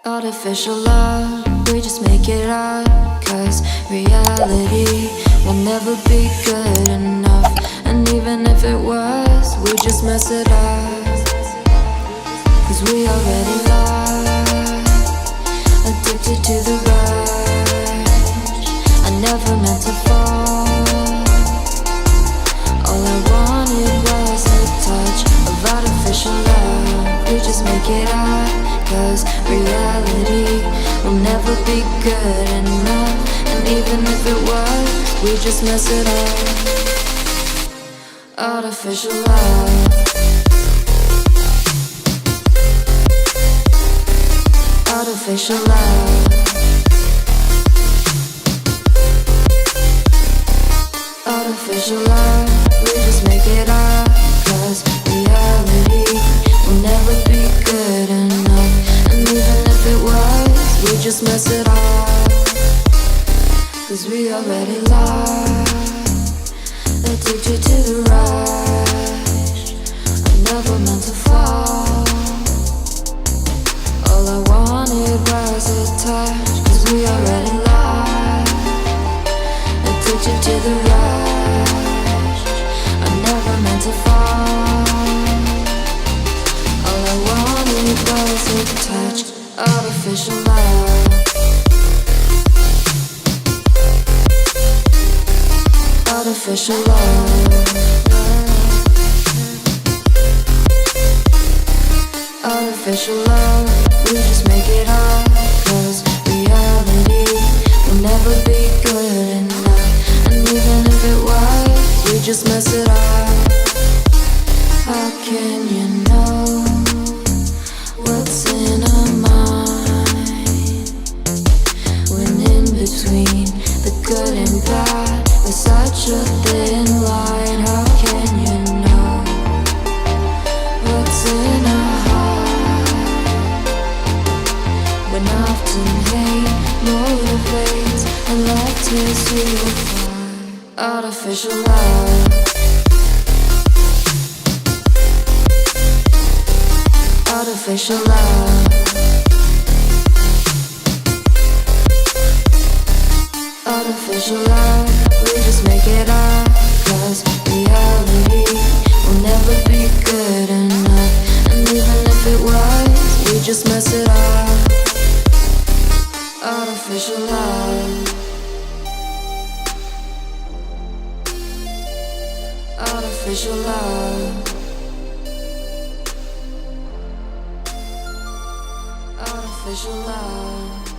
Artificial love, we just make it up, 'cause reality will never be good enough. And even if it was, we just mess it up, 'cause we already lost, addicted to the rush. I never meant to fall. All I wanted was a touch of artificial love. We just make it up, 'cause reality will never be good enough. And even if it was, we just mess it up. Artificial love. Artificial love. Artificial love. We just make it up, 'cause reality will never be good enough. And even if it was, we just mess it up, 'cause we already lost, addicted to the rush. I never meant to fall. All I wanted was a touch, 'cause we already lost, addicted to the rush. I never meant to fall. All I wanted was a touch. Artificial love. Artificial love. Artificial love. We just make it up, 'cause reality will never be good enough. And even if it was, we just mess it up. How can you know what's in our mind, when in between the good and bad there's such a thin line? How can you know what's in our heart, when often hate motivates and love tears you apart? Artificial love. Artificial love. Artificial love. We just make it up, 'cause reality will never be good enough. And even if it was, we just mess it up. Artificial love. Artificial love. Artificial love.